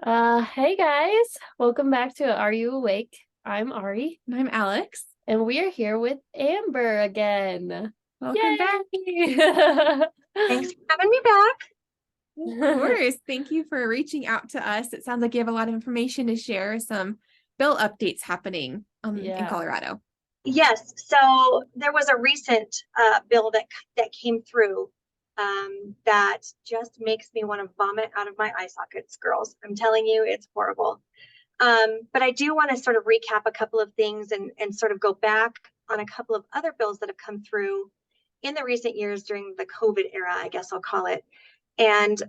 Hey guys, welcome back to Are You Awake? I'm Ari, And I'm Alex. and we are here with Amber again. Welcome back. Yay! Thanks for having me back. Of course. Thank you for reaching out to us. It sounds like you have a lot of information to share, some bill updates happening in Yeah. Colorado. Yes, so there was a recent bill that came through that just makes me want to vomit out of my eye sockets, girls. I'm telling you, it's horrible. But I do want to sort of recap a couple of things and sort of go back on a couple of other bills that have come through in the recent years during the COVID era, I guess I'll call it, and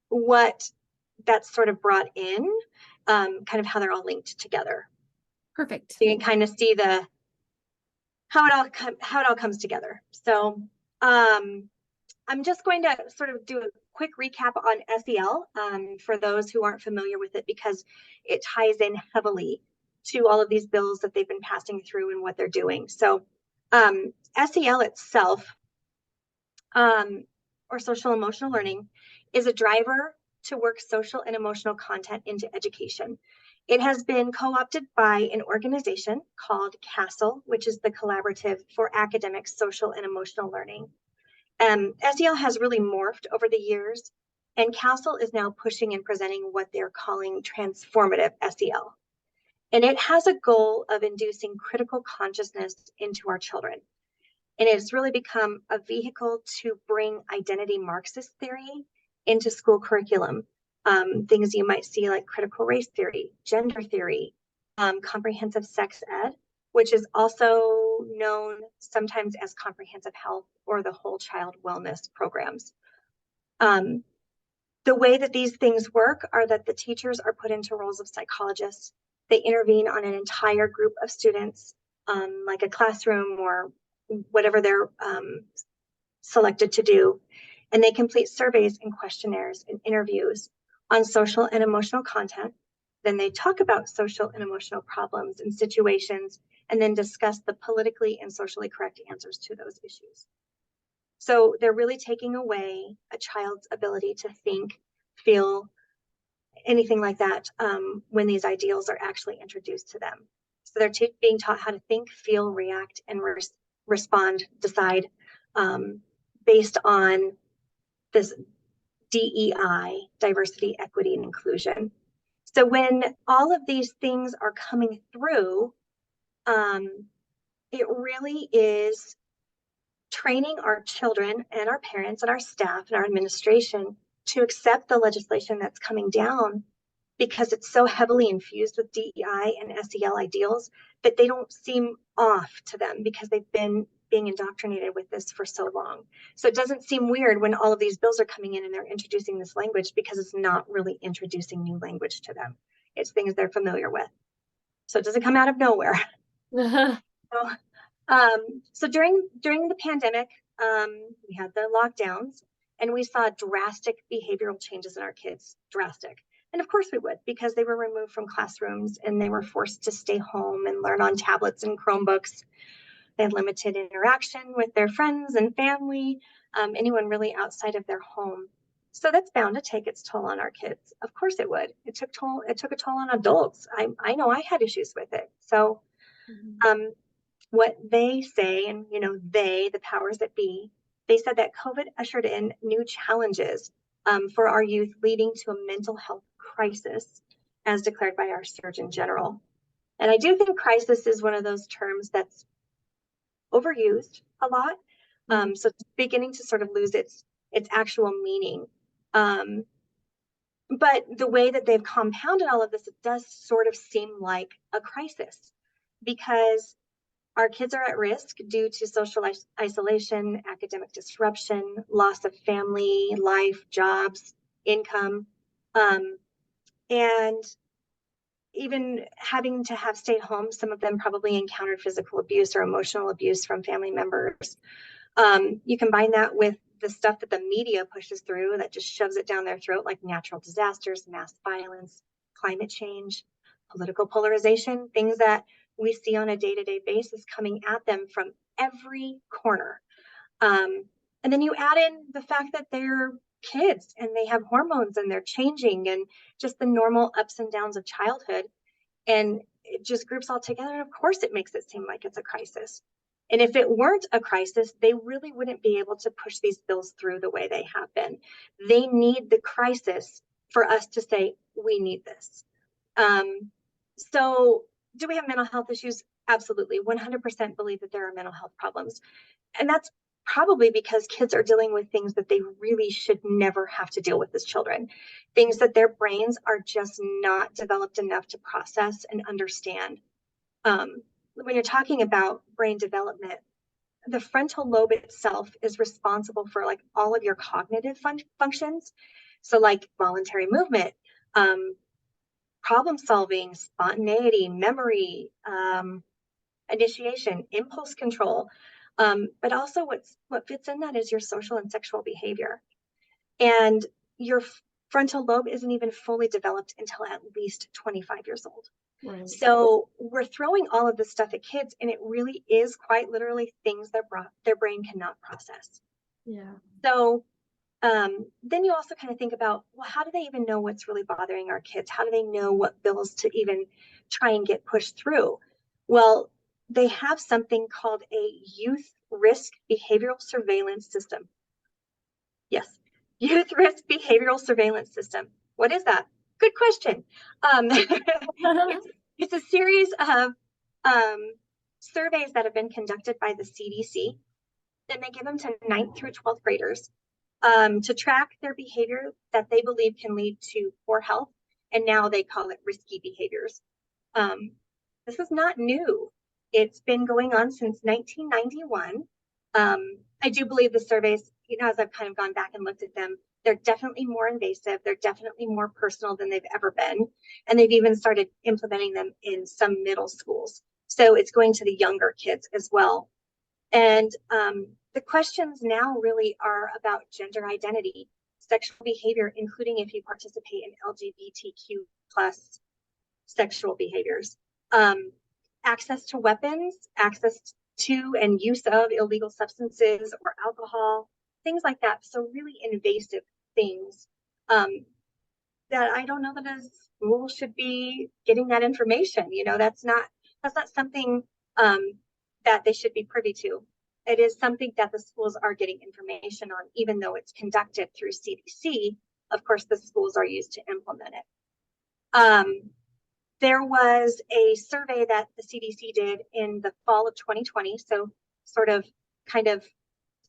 what that's sort of brought in, kind of how they're all linked together. Perfect. So you can kind of see how it all comes together. So I'm just going to sort of do a quick recap on SEL for those who aren't familiar with it, because it ties in heavily to all of these bills that they've been passing through and what they're doing. So SEL itself, or social emotional learning, is a driver to work social and emotional content into education. It has been co-opted by an organization called CASEL, which is the Collaborative for Academic, Social, and Emotional Learning. SEL has really morphed over the years, and CASEL is now pushing and presenting what they're calling transformative SEL. And it has a goal of inducing critical consciousness into our children. And it's really become a vehicle to bring identity Marxist theory into school curriculum. Things you might see like critical race theory, gender theory, comprehensive sex ed, which is also known sometimes as comprehensive health or the whole child wellness programs. The way that these things work are that the teachers are put into roles of psychologists. They intervene on an entire group of students, like a classroom or whatever they're selected to do. And they complete surveys and questionnaires and interviews on social and emotional content. Then they talk about social and emotional problems and situations, and then discuss the politically and socially correct answers to those issues. So they're really taking away a child's ability to think, feel, anything like that when these ideals are actually introduced to them. So they're being taught how to think, feel, react, and respond, decide based on this DEI, diversity, equity, and inclusion. So when all of these things are coming through, it really is training our children and our parents and our staff and our administration to accept the legislation that's coming down, because it's so heavily infused with DEI and SEL ideals that they don't seem off to them because they've been being indoctrinated with this for so long. So it doesn't seem weird when all of these bills are coming in and they're introducing this language, because it's not really introducing new language to them. It's things they're familiar with. So it doesn't come out of nowhere. So during the pandemic, we had the lockdowns, and we saw drastic behavioral changes in our kids, drastic. And of course we would, because they were removed from classrooms and they were forced to stay home and learn on tablets and Chromebooks. They had limited interaction with their friends and family, anyone really outside of their home. So that's bound to take its toll on our kids. Of course it would. It took a toll on adults. I know I had issues with it. So what they say, and the powers that be, they said that COVID ushered in new challenges for our youth, leading to a mental health crisis, as declared by our Surgeon General. And I do think crisis is one of those terms that's overused a lot. So it's beginning to sort of lose its actual meaning. But the way that they've compounded all of this, it does sort of seem like a crisis, because our kids are at risk due to social isolation, academic disruption, loss of family, life, jobs, income, and even having to have stayed home. Some of them probably encountered physical abuse or emotional abuse from family members. You combine that with the stuff that the media pushes through that just shoves it down their throat, like natural disasters, mass violence, climate change, political polarization, things that we see on a day-to-day basis coming at them from every corner. And then you add in the fact that they're kids and they have hormones and they're changing and just the normal ups and downs of childhood. And it just groups all together. And of course, it makes it seem like it's a crisis. And if it weren't a crisis, they really wouldn't be able to push these bills through the way they have been. They need the crisis for us to say, we need this. So do we have mental health issues? Absolutely. 100% believe that there are mental health problems. And that's probably because kids are dealing with things that they really should never have to deal with as children, things that their brains are just not developed enough to process and understand. When you're talking about brain development, the frontal lobe itself is responsible for like all of your cognitive functions. So like voluntary movement, problem solving, spontaneity, memory, initiation, impulse control. But also what fits in that is your social and sexual behavior. And your frontal lobe isn't even fully developed until at least 25 years old. Right. So we're throwing all of this stuff at kids, and it really is quite literally things that their brain cannot process. Yeah. So then you also kind of think about, well, how do they even know what's really bothering our kids? How do they know what bills to even try and get pushed through? Well, they have something called a youth risk behavioral surveillance system. Yes, youth risk behavioral surveillance system. What is that? Good question. It's a series of surveys that have been conducted by the CDC, and they give them to 9th through 12th graders to track their behavior that they believe can lead to poor health, and now they call it risky behaviors. This is not new. It's been going on since 1991. I do believe the surveys, as I've kind of gone back and looked at them, they're definitely more invasive. They're definitely more personal than they've ever been. And they've even started implementing them in some middle schools. So it's going to the younger kids as well. And the questions now really are about gender identity, sexual behavior, including if you participate in LGBTQ plus sexual behaviors, access to weapons, access to and use of illegal substances or alcohol, things like that. So really invasive things that I don't know that a school should be getting that information. That's not something that they should be privy to. It is something that the schools are getting information on, even though it's conducted through CDC. Of course, the schools are used to implement it. There was a survey that the CDC did in the fall of 2020, so sort of kind of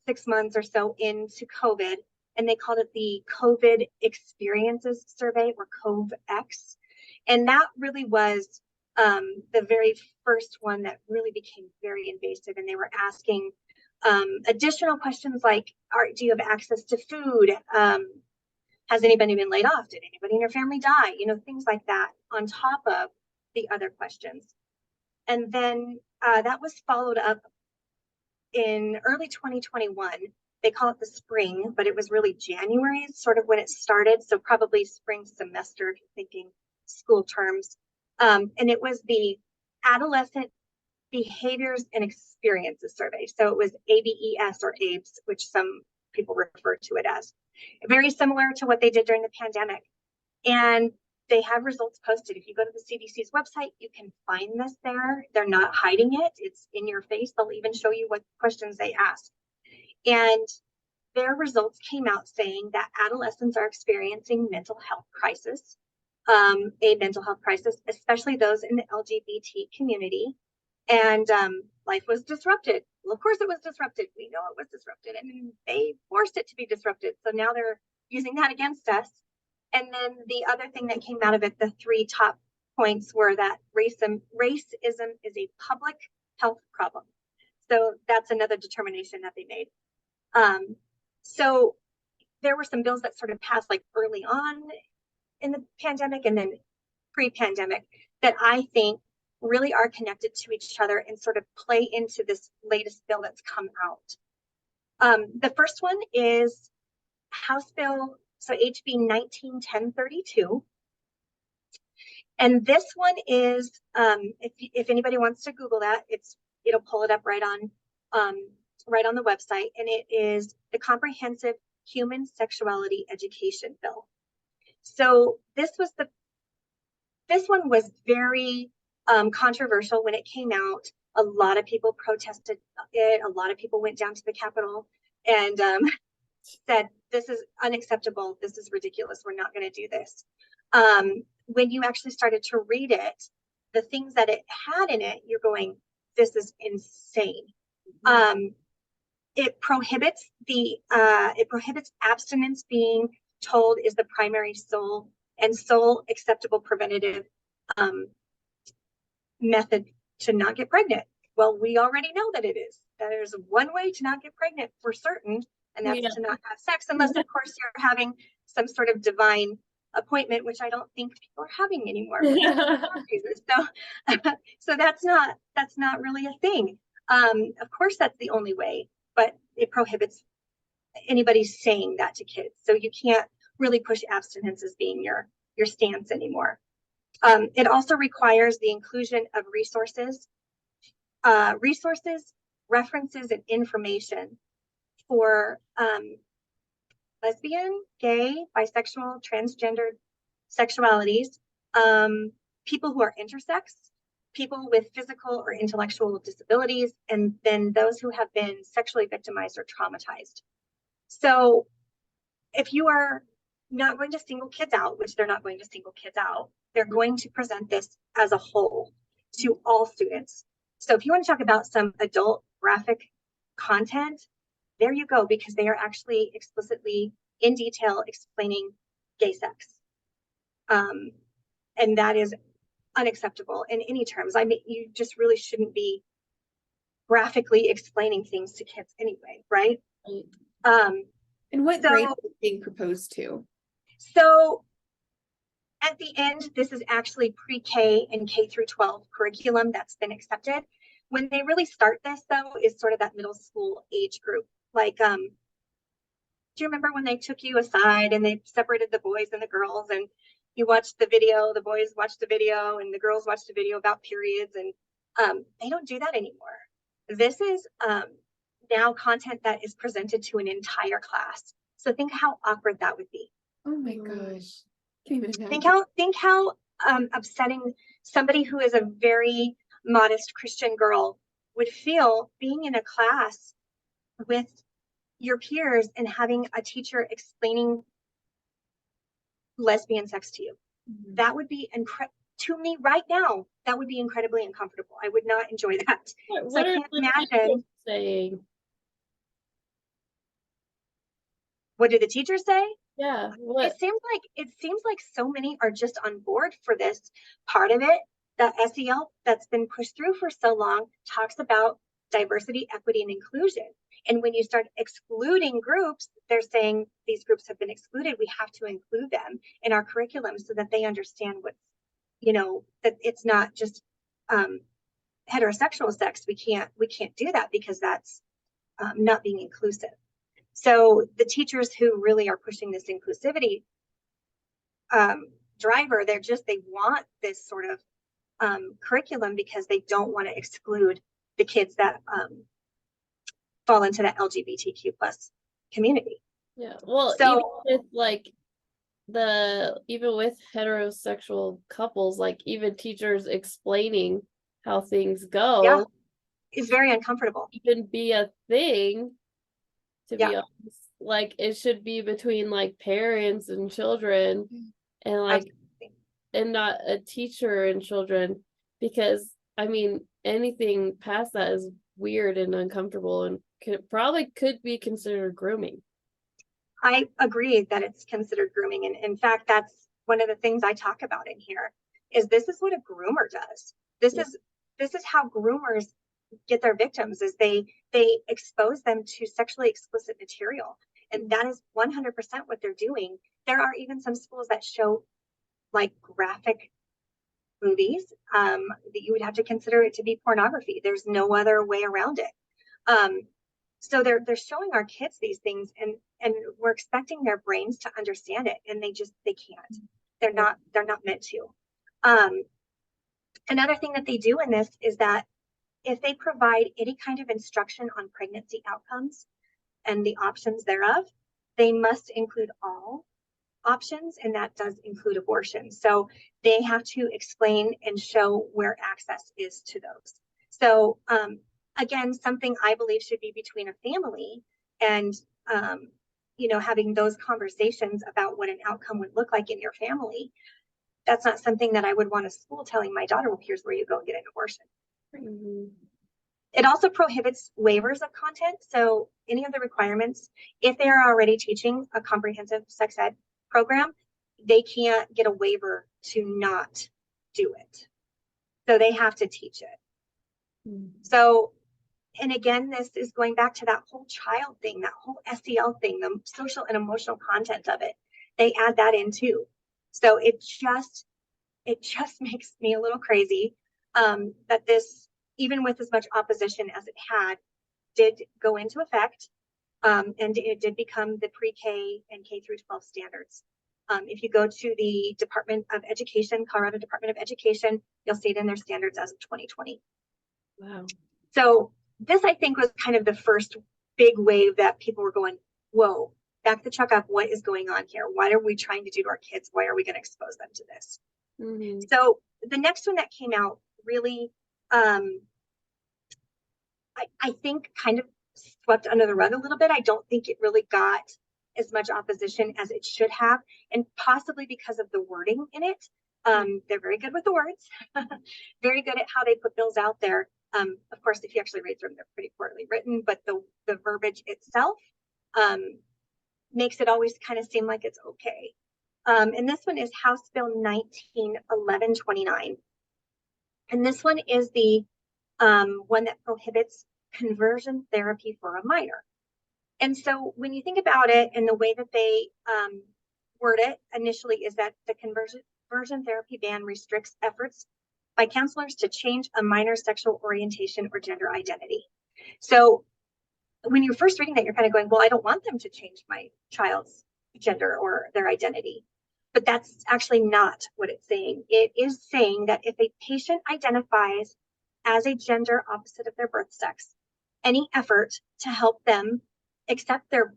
6 months or so into COVID, and they called it the COVID Experiences Survey, or COVX. And that really was the very first one that really became very invasive. And they were asking additional questions like, do you have access to food? Has anybody been laid off? Did anybody in your family die? Things like that on top of the other questions. And then that was followed up in early 2021. They call it the spring, but it was really January, sort of when it started. So probably spring semester, if you're thinking school terms. And it was the Adolescent Behaviors and Experiences Survey. So it was ABES or ABES, which some people refer to it as. Very similar to what they did during the pandemic. And they have results posted. If you go to the CDC's website, you can find this there. They're not hiding it. It's in your face. They'll even show you what questions they ask. And their results came out saying that adolescents are experiencing mental health crisis, a mental health crisis, especially those in the LGBT community. And life was disrupted. Well, of course it was disrupted. We know it was disrupted. I mean, they forced it to be disrupted. So now they're using that against us. And then the other thing that came out of it, the 3 top points were that racism is a public health problem. So that's another determination that they made. So there were some bills that sort of passed like early on in the pandemic and then pre-pandemic that I think really are connected to each other and sort of play into this latest bill that's come out. The first one is House Bill, so HB 191032. And this one is, if anybody wants to Google that, it'll pull it up right on the website, and it is the Comprehensive Human Sexuality Education Bill. So this one was very controversial when it came out. A lot of people protested it. A lot of people went down to the Capitol and said, this is unacceptable. This is ridiculous. We're not going to do this. When you actually started to read it, the things that it had in it, you're going, this is insane. It prohibits abstinence being told is the primary sole acceptable preventative method to not get pregnant. Well, we already know that it is. That there's one way to not get pregnant for certain, and that's to not have sex, unless of course you're having some sort of divine appointment, which I don't think people are having anymore. So that's not really a thing. Of course, that's the only way, but it prohibits anybody saying that to kids. So you can't really push abstinence as being your stance anymore. It also requires the inclusion of resources, references, and information for lesbian, gay, bisexual, transgender sexualities, people who are intersex, people with physical or intellectual disabilities, and then those who have been sexually victimized or traumatized. So if you are not going to single kids out, which they're not going to single kids out, they're going to present this as a whole to all students. So if you want to talk about some adult graphic content, there you go, because they are actually explicitly in detail explaining gay sex. And that is unacceptable in any terms. I mean, you just really shouldn't be graphically explaining things to kids anyway, right? And what grade is being proposed to? So at the end, this is actually pre-K and K through 12 curriculum that's been accepted. When they really start this, though, is sort of that middle school age group. Like, do you remember when they took you aside and they separated the boys and the girls, and you watched the video, the boys watched the video and the girls watched the video about periods, and they don't do that anymore. This is now content that is presented to an entire class. So think how awkward that would be. Oh my gosh. Can't even imagine. Think how upsetting somebody who is a very modest Christian girl would feel being in a class with your peers and having a teacher explaining lesbian sex to you. Mm-hmm. That would be to me right now, that would be incredibly uncomfortable. I would not enjoy that. So I can't imagine saying. What did the teacher say? Yeah. It seems like so many are just on board for this part of it. The SEL that's been pushed through for so long talks about diversity, equity, and inclusion. And when you start excluding groups, they're saying these groups have been excluded. We have to include them in our curriculum so that they understand what, that it's not just heterosexual sex. We can't do that because that's not being inclusive. So the teachers who really are pushing this inclusivity driver, they want this sort of curriculum because they don't want to exclude the kids that fall into that LGBTQ plus community. Yeah, well, so even with heterosexual couples, like even teachers explaining how things go, is very uncomfortable. Even be a thing, to be honest. Like it should be between like parents and children, and like absolutely. And not a teacher and children, because I mean anything past that is weird and uncomfortable and could be considered grooming. I agree that it's considered grooming, and in fact that's one of the things I talk about in here is this is what a groomer does. This is how groomers get their victims, is they expose them to sexually explicit material, and that is 100% what they're doing. There are even some schools that show like graphic movies that you would have to consider it to be pornography. There's no other way around it. So they're showing our kids these things, and we're expecting their brains to understand it, and they can't. They're not meant to. Another thing that they do in this is that if they provide any kind of instruction on pregnancy outcomes and the options thereof, they must include all options, and that does include abortion. So they have to explain and show where access is to those. So again, something I believe should be between a family and having those conversations about what an outcome would look like in your family. That's not something that I would want a school telling my daughter, well, here's where you go and get an abortion. Mm-hmm. It also prohibits waivers of content. So any of the requirements, if they are already teaching a comprehensive sex ed program, they can't get a waiver to not do it. So they have to teach it. Mm-hmm. So, and again, this is going back to that whole child thing, that whole SEL thing, the social and emotional content of it. They add that in too. So it just makes me a little crazy that this, even with as much opposition as it had, did go into effect, and it did become the pre-K and K through 12 standards. If you go to the Department of Education, Colorado Department of Education, you'll see it in their standards as of 2020. Wow. So this, I think, was kind of the first big wave that people were going, whoa, back the truck up. What is going on here? What are we trying to do to our kids? Why are we going to expose them to this? Mm-hmm. So the next one that came out really, I think kind of swept under the rug a little bit. I don't think it really got as much opposition as it should have, and possibly because of the wording in it. They're very good with the words, very good at how they put bills out there. Of course, if you actually read through them, they're pretty poorly written, but the verbiage itself makes it always kind of seem like it's okay. And this one is House Bill 191129. And this one is the one that prohibits conversion therapy for a minor. And so when you think about it, and the way that they word it initially is that the conversion therapy ban restricts efforts by counselors to change a minor's sexual orientation or gender identity. So when you're first reading that, you're kind of going, well, I don't want them to change my child's gender or their identity. But that's actually not what it's saying. It is saying that if a patient identifies as a gender opposite of their birth sex, any effort to help them accept their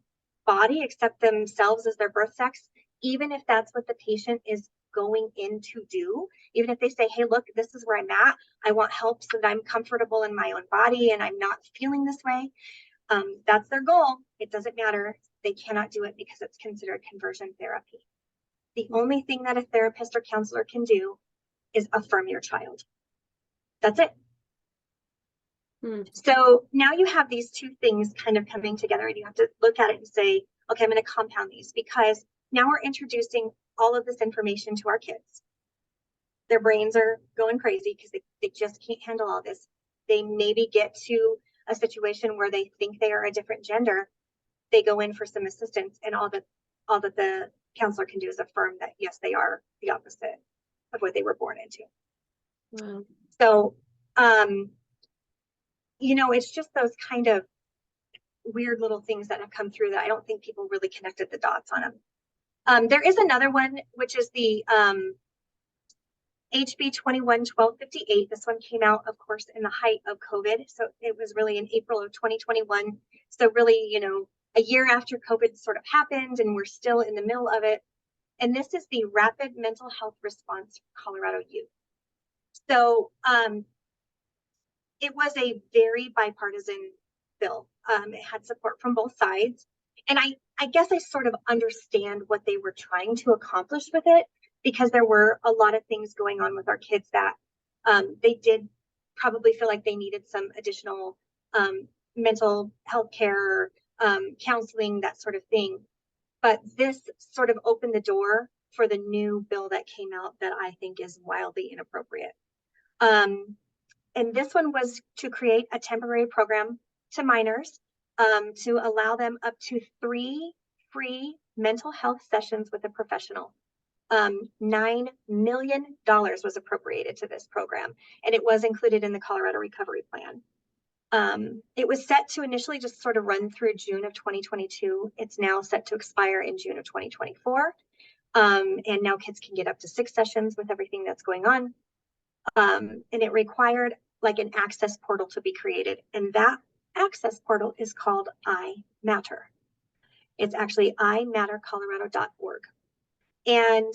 body, accept themselves as their birth sex, even if that's what the patient is going in to do, even if they say, hey, look, this is where I'm at, I want help so that I'm comfortable in my own body and I'm not feeling this way, that's their goal. It doesn't matter. They cannot do it because it's considered conversion therapy. The only thing that a therapist or counselor can do is affirm your child. That's it. So now you have these two things kind of coming together, and you have to look at it and say, okay, I'm going to compound these, because now we're introducing all of this information to our kids. Their brains are going crazy because they just can't handle all this. They maybe get to a situation where they think they are a different gender. They go in for some assistance, and all that the counselor can do is affirm that, yes, they are the opposite of what they were born into. Wow. So, it's just those kind of weird little things that have come through that I don't think people really connected the dots on them. There is another one, which is the HB 21-1258. This one came out, of course, in the height of COVID. So it was really in April of 2021. So really, a year after COVID sort of happened, and we're still in the middle of it. And this is the Rapid Mental Health Response for Colorado Youth. So it was a very bipartisan bill. It had support from both sides. And I guess I sort of understand what they were trying to accomplish with it, because there were a lot of things going on with our kids that they did probably feel like they needed some additional mental health care, counseling, that sort of thing. But this sort of opened the door for the new bill that came out that I think is wildly inappropriate. And this one was to create a temporary program to minors to allow them up to 3 free mental health sessions with a professional. $9 million was appropriated to this program, and it was included in the Colorado Recovery Plan. It was set to initially just sort of run through June of 2022. It's now set to expire in June of 2024. And now kids can get up to 6 sessions with everything that's going on. And it required like an access portal to be created. And that access portal is called iMatter. It's actually imattercolorado.org. And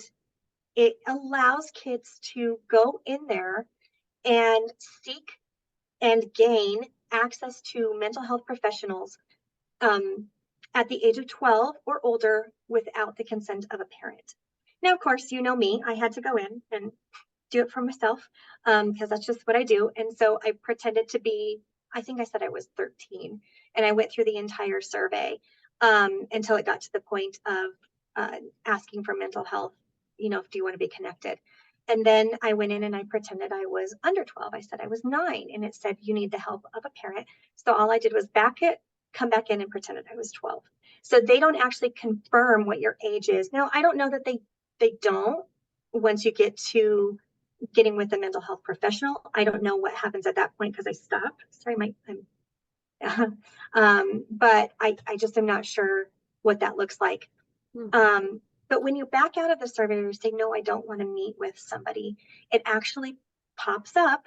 it allows kids to go in there and seek and gain access to mental health professionals at the age of 12 or older without the consent of a parent. Now, of course, you know me, I had to go in and do it for myself because that's just what I do. And so I pretended to be, I think I said I was 13, and I went through the entire survey until it got to the point of asking for mental health, do you want to be connected? And then I went in and I pretended I was under 12. I said I was 9, and it said you need the help of a parent. So all I did was come back in and pretended I was 12. So they don't actually confirm what your age is. Now, I don't know that they don't once you get to getting with a mental health professional. I don't know what happens at that point because I stopped. Sorry, but I just am not sure what that looks like. But when you back out of the survey and you say, no, I don't want to meet with somebody, it actually pops up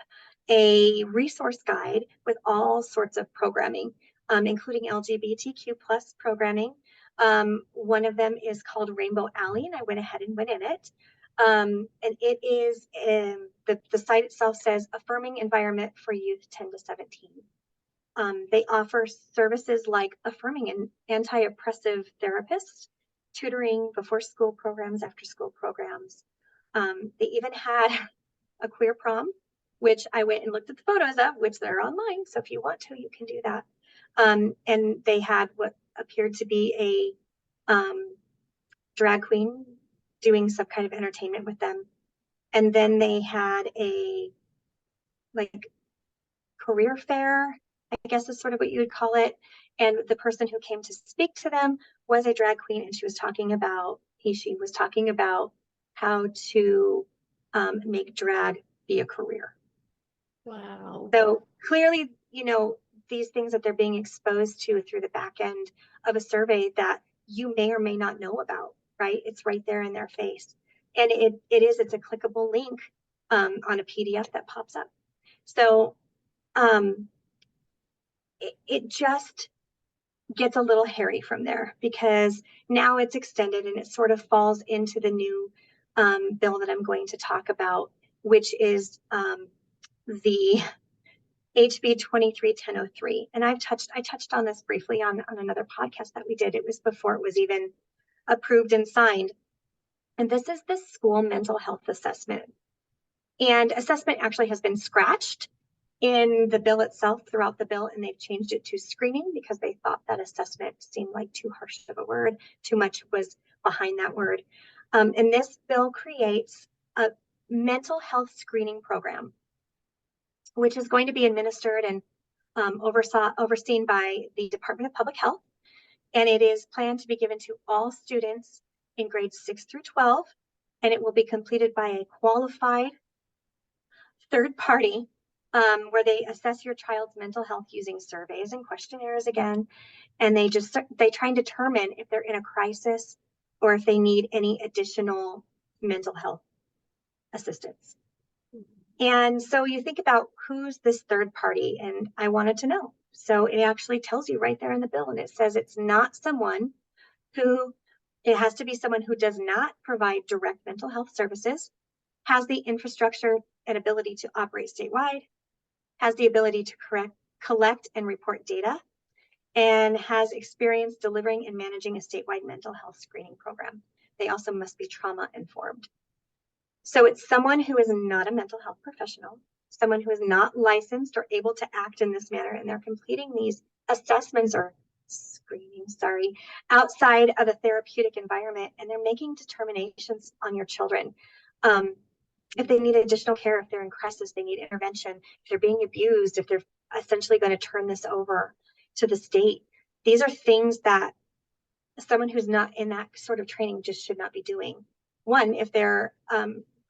a resource guide with all sorts of programming, including LGBTQ plus programming. One of them is called Rainbow Alley, and I went ahead and went in it. And it is, the site itself says, affirming environment for youth 10 to 17. They offer services like affirming and anti-oppressive therapists, tutoring, before school programs, after school programs. They even had a queer prom, which I went and looked at the photos of, which they're online. So if you want to, you can do that. And they had what appeared to be a drag queen doing some kind of entertainment with them. And then they had a career fair, I guess is sort of what you would call it. And the person who came to speak to them was a drag queen, and she was talking about how to make drag be a career. Wow. So clearly, these things that they're being exposed to through the back end of a survey that you may or may not know about, right? It's right there in their face. And it's a clickable link on a PDF that pops up. So it just gets a little hairy from there, because now it's extended and it sort of falls into the new bill that I'm going to talk about, which is the HB 23-1003. And I touched on this briefly on another podcast that we did. It was before it was even approved and signed. And this is the school mental health assessment. And assessment actually has been scratched in the bill itself, throughout the bill, and they've changed it to screening because they thought that assessment seemed like too harsh of a word. Too much was behind that word. And this bill creates a mental health screening program, which is going to be administered and overseen by the Department of Public Health. And it is planned to be given to all students in grades 6 through 12. And it will be completed by a qualified third party, where they assess your child's mental health using surveys and questionnaires again. And they try and determine if they're in a crisis or if they need any additional mental health assistance. And so you think about who's this third party, and I wanted to know. So it actually tells you right there in the bill, and it says it has to be someone who does not provide direct mental health services, has the infrastructure and ability to operate statewide, has the ability to collect and report data, and has experience delivering and managing a statewide mental health screening program. They also must be trauma informed. So it's someone who is not a mental health professional, someone who is not licensed or able to act in this manner, and they're completing these assessments or screenings, outside of a therapeutic environment, and they're making determinations on your children. If they need additional care, if they're in crisis, they need intervention, if they're being abused, if they're essentially going to turn this over to the state. These are things that someone who's not in that sort of training just should not be doing. One, if they're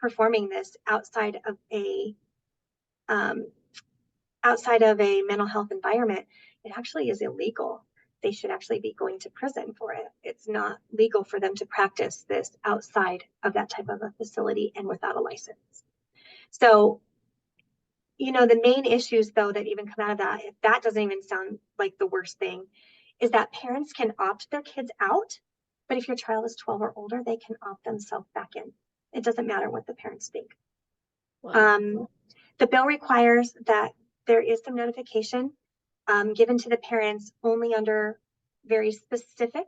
performing this outside of a mental health environment, it actually is illegal. They should actually be going to prison for it. It's not legal for them to practice this outside of that type of a facility and without a license. So, the main issues, though, that even come out of that, if that doesn't even sound like the worst thing, is that parents can opt their kids out, but if your child is 12 or older, they can opt themselves back in. It doesn't matter what the parents think. Wow. The bill requires that there is some notification given to the parents only under very specific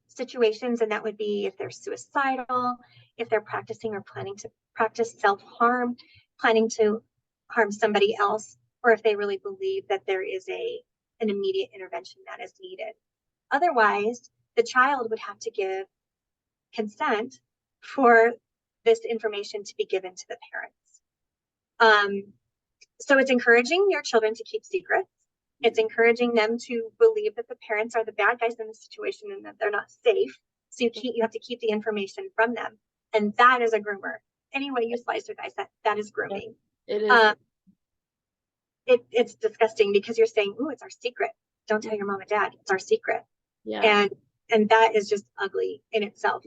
situations, and that would be if they're suicidal, if they're practicing or planning to practice self-harm, planning to harm somebody else, or if they really believe that there is an immediate intervention that is needed. Otherwise, the child would have to give consent for this information to be given to the parents. So it's encouraging your children to keep secrets. It's encouraging them to believe that the parents are the bad guys in the situation and that they're not safe. So you have to keep the information from them. And that is a groomer. Any way you slice or dice that is grooming. It is. It's disgusting because you're saying, "Ooh, it's our secret. Don't tell your mom and dad. It's our secret." Yeah. And that is just ugly in itself.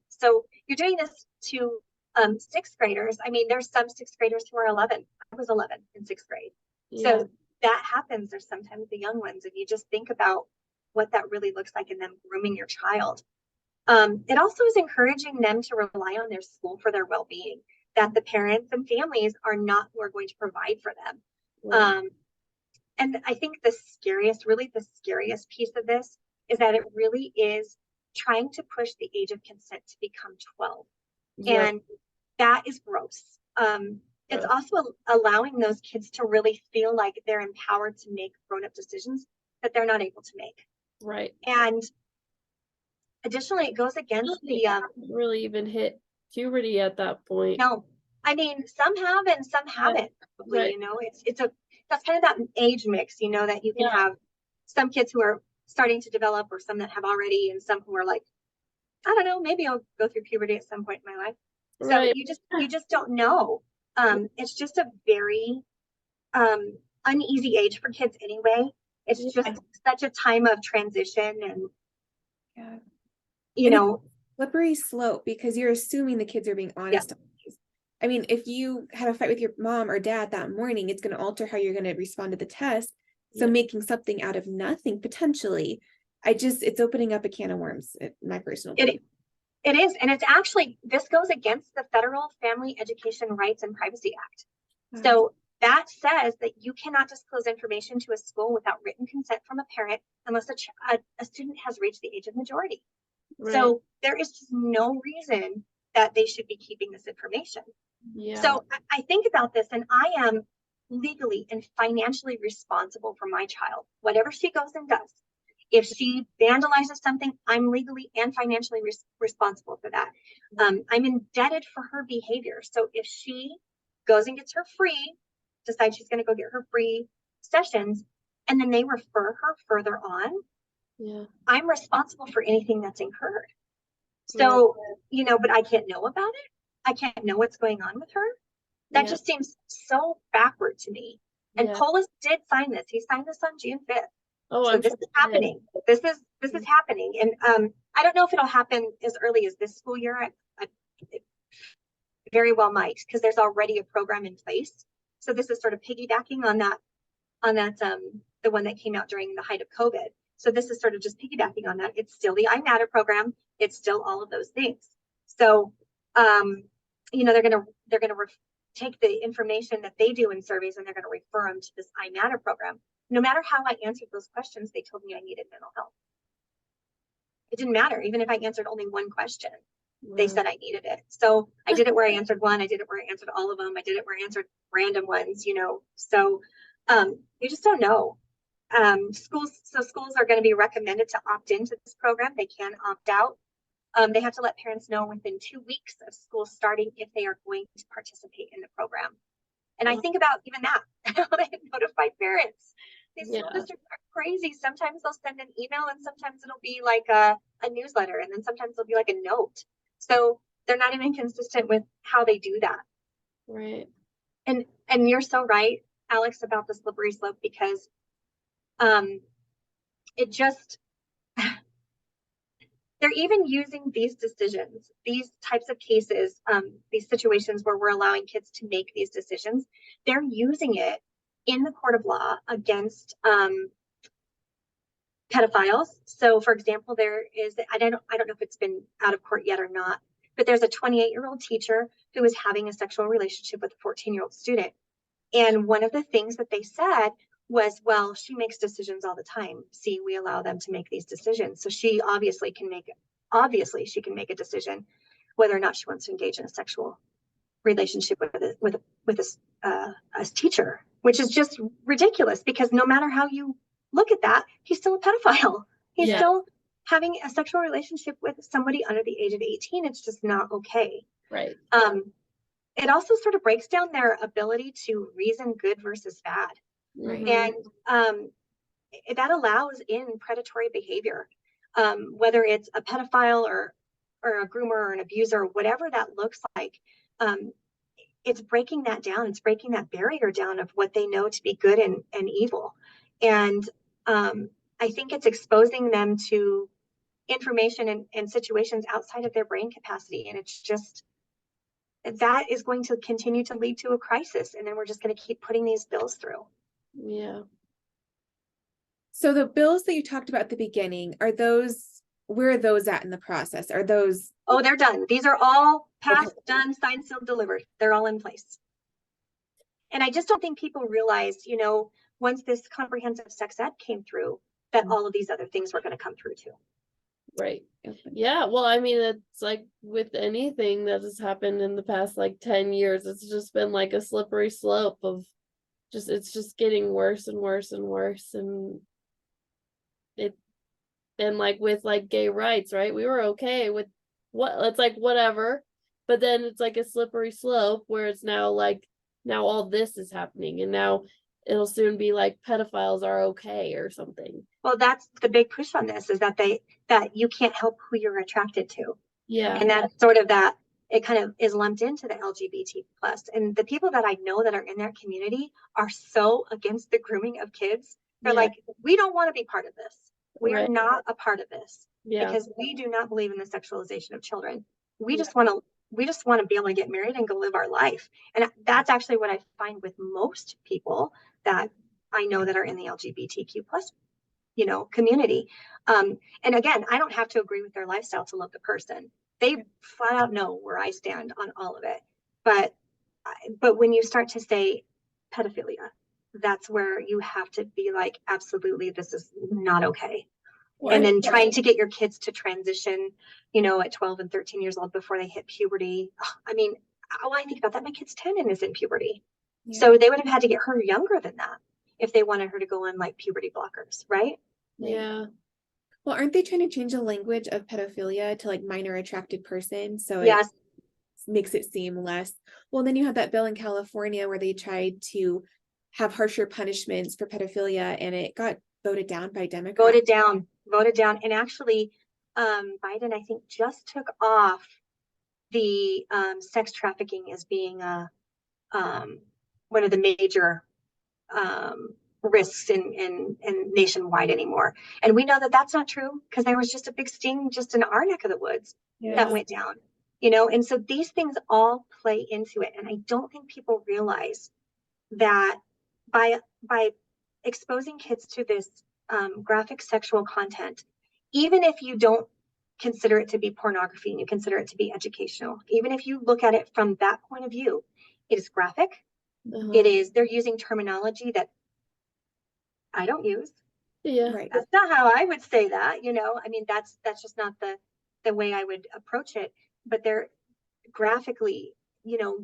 So you're doing this to sixth graders. I mean, there's some sixth graders who are 11. I was 11 in sixth grade. Yeah. So that happens. There's sometimes the young ones, and you just think about what that really looks like in them grooming your child. It also is encouraging them to rely on their school for their well-being, that the parents and families are not who are going to provide for them. Right. And I think the scariest piece of this is that it really is trying to push the age of consent to become 12. Yep. And that is gross. It's also allowing those kids to really feel like they're empowered to make grown-up decisions that they're not able to make. Right. And additionally, it goes against the really even hit puberty at that point. no, I mean, some have and some haven't. Probably, Right. you know, that's kind of that age mix, you know, that you can have some kids who are starting to develop, or some that have already, and some who are like, I don't know, maybe I'll go through puberty at some point in my life. So Right. you just don't know. It's just a very uneasy age for kids anyway. It's just such a time of transition, and Yeah. you And know, slippery slope because you're assuming the kids are being honest. I mean, if you had a fight with your mom or dad that morning, it's going to alter how you're going to respond to the test. So making something out of nothing potentially, it's opening up a can of worms, my personal opinion. It is, and it's actually, this goes against the Federal Family Education Rights and Privacy Act. So that says that you cannot disclose information to a school without written consent from a parent unless a student has reached the age of majority. Right. So there is just no reason that they should be keeping this information. Yeah. So I think about this, and I am legally and financially responsible for my child, whatever she goes and does. If she vandalizes something, I'm legally and financially responsible for that. I'm indebted for her behavior. So if she goes and gets her free, decides she's going to go get her free sessions, and then they refer her further on, I'm responsible for anything that's incurred. So, you know, but I can't know about it. I can't know what's going on with her. That just seems so backward to me. And Polis did sign this. He signed this on June 5th. Oh, so this is happening. This is happening. And I don't know if it'll happen as early as this school year. It very well might, because there's already a program in place. So this is sort of piggybacking on that, the one that came out during the height of COVID. So this is sort of just piggybacking on that. It's still the iMatter program. It's still all of those things. So, you know, they're going to take the information that they do in surveys, and they're going to refer them to this iMatter program. No matter how I answered those questions, they told me I needed mental health. It didn't matter. Even if I answered only one question, they said I needed it. So I did it where I answered one. I did it where I answered all of them. I did it where I answered random ones, you know. So you just don't know. Schools are going to be recommended to opt into this program. They can opt out. They have to let parents know within 2 weeks of school starting if they are going to participate in the program. And I think about even that, how they notify parents. These school districts are crazy. Sometimes they'll send an email, and sometimes it'll be like a newsletter, and then sometimes it'll be like a note. So they're not even consistent with how they do that. Right. And you're so right, Alex, about the slippery slope, because it just they're even using these decisions, these types of cases, these situations where we're allowing kids to make these decisions. They're using it in the court of law against pedophiles. So for example, there is, I don't know if it's been out of court yet or not, but there's a 28-year-old teacher who was having a sexual relationship with a 14-year-old student. And one of the things that they said was, well, she makes decisions all the time. See, we allow them to make these decisions. So she obviously can make a decision whether or not she wants to engage in a sexual relationship with a teacher, which is just ridiculous, because no matter how you look at that, he's still a pedophile. He's still having a sexual relationship with somebody under the age of 18. It's just not okay. Right. It also sort of breaks down their ability to reason good versus bad. Mhm. And that allows in predatory behavior, whether it's a pedophile or a groomer or an abuser, whatever that looks like. It's breaking that down. It's breaking that barrier down of what they know to be good and evil. And I think it's exposing them to information and situations outside of their brain capacity. And it's just, that is going to continue to lead to a crisis. And then we're just going to keep putting these bills through. Yeah. So the bills that you talked about at the beginning, where are those at in the process? Are those? Oh, they're done. These are all passed, done, signed, sealed, delivered. They're all in place. And I just don't think people realized, once this comprehensive sex ed came through, that all of these other things were going to come through too. Right. Yeah. Well, I mean, it's like with anything that has happened in the past like 10 years, it's just been like a slippery slope of it's just getting worse and worse and worse. And like with like gay rights, right? We were okay with it's like whatever, but then it's like a slippery slope where it's now all this is happening, and now it'll soon be like pedophiles are okay or something. Well, that's the big push on this, is that you can't help who you're attracted to. Yeah. And that's sort of that, it kind of is lumped into the LGBT plus. And the people that I know that are in that community are so against the grooming of kids. They're like, we don't want to be part of this. We are not a part of this, because we do not believe in the sexualization of children. We just want to be able to get married and go live our life. And that's actually what I find with most people that I know that are in the LGBTQ plus, community. And again, I don't have to agree with their lifestyle to love the person. They flat out know where I stand on all of it. But when you start to say pedophilia, that's where you have to be like, absolutely, this is not okay. Well, and then trying to get your kids to transition, at 12 and 13 years old before they hit puberty. I mean, I think about that. My kid's 10 and is in puberty. Yeah. So they would have had to get her younger than that if they wanted her to go on like puberty blockers, right? Yeah. Well, aren't they trying to change the language of pedophilia to like minor attracted person? So yes, it makes it seem less. Well, then you have that bill in California where they tried to have harsher punishments for pedophilia, and it got voted down by Democrats. Voted down. And actually, Biden, I think, just took off the sex trafficking as being one of the major risks in nationwide anymore. And we know that that's not true, because there was just a big sting just in our neck of the woods that went down, and so these things all play into it. And I don't think people realize that by exposing kids to this graphic sexual content, even if you don't consider it to be pornography and you consider it to be educational, even if you look at it from that point of view, it is graphic. They're using terminology that I don't use. Yeah. Right. That's not how I would say that, I mean, that's just not the way I would approach it. But they're graphically,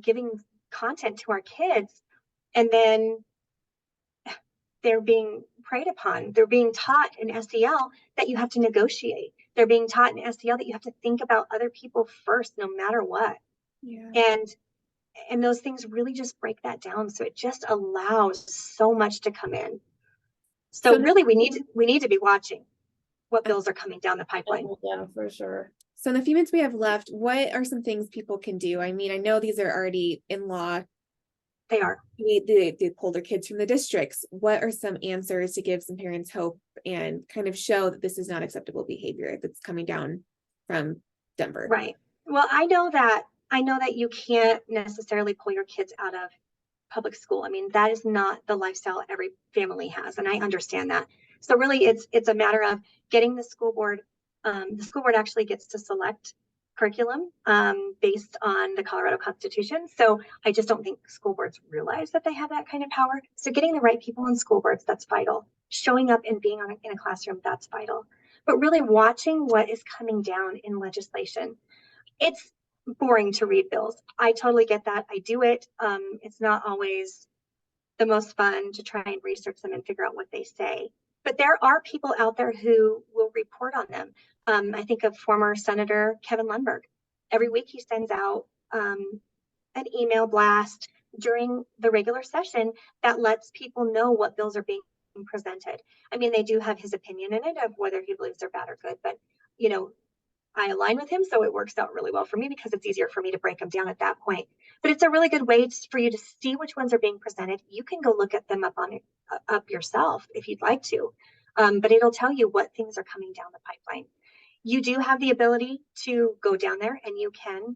giving content to our kids, and then they're being preyed upon. They're being taught in SEL that you have to negotiate. They're being taught in SEL that you have to think about other people first, no matter what. Yeah. And those things really just break that down. So it just allows so much to come in. So really, we need to be watching what bills are coming down the pipeline. Yeah, for sure. So in the few minutes we have left, what are some things people can do? I mean, I know these are already in law. They are. They pull their kids from the districts. What are some answers to give some parents hope and kind of show that this is not acceptable behavior that's coming down from Denver? Right. Well, I know that you can't necessarily pull your kids out of public school. I mean, that is not the lifestyle every family has, and I understand that. So really it's a matter of getting the school board actually gets to select curriculum based on the Colorado Constitution. So I just don't think school boards realize that they have that kind of power. So getting the right people on school boards, that's vital. Showing up and being in a classroom, that's vital. But really watching what is coming down in legislation. It's boring to read bills. I totally get that. I do it. It's not always the most fun to try and research them and figure out what they say. But there are people out there who will report on them. I think of former Senator Kevin Lundberg. Every week he sends out an email blast during the regular session that lets people know what bills are being presented. I mean, they do have his opinion in it of whether he believes they're bad or good, but you know, I align with him, so it works out really well for me because it's easier for me to break them down at that point. But it's a really good way for you to see which ones are being presented. You can go look at them up yourself if you'd like to, but it'll tell you what things are coming down the pipeline. You do have the ability to go down there and you can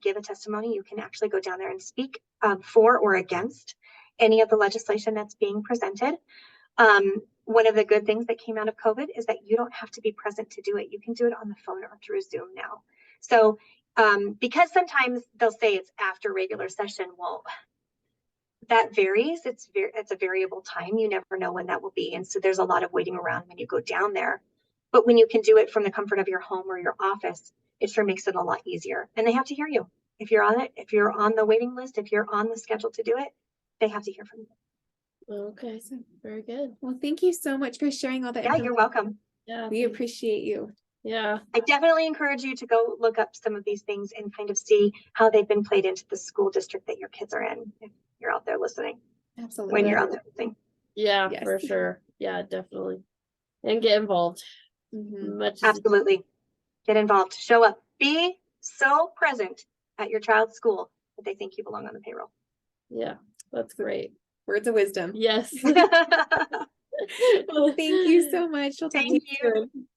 give a testimony. You can actually go down there and speak for or against any of the legislation that's being presented. One of the good things that came out of COVID is that you don't have to be present to do it. You can do it on the phone or through Zoom now. So because sometimes they'll say it's after regular session. Well, that varies. It's a variable time. You never know when that will be. And so there's a lot of waiting around when you go down there. But when you can do it from the comfort of your home or your office, it sure makes it a lot easier. And they have to hear you. If you're on it, if you're on the waiting list, if you're on the schedule to do it, they have to hear from you. Okay, very good. Well, thank you so much for sharing all that. Yeah, you're welcome. Yeah, We appreciate you. yeah. I definitely encourage you to go look up some of these things and kind of see how they've been played into the school district that your kids are in, if you're out there listening. Absolutely. When you're out there listening. Yeah, Yes. for sure. Yeah, definitely. And get involved. Mhm. Much as Absolutely. Get involved. Show up. Be so present at your child's school that they think you belong on the payroll. yeah, that's great. Words of wisdom. Yes. Well, thank you so much. We'll talk to Thank you you. soon.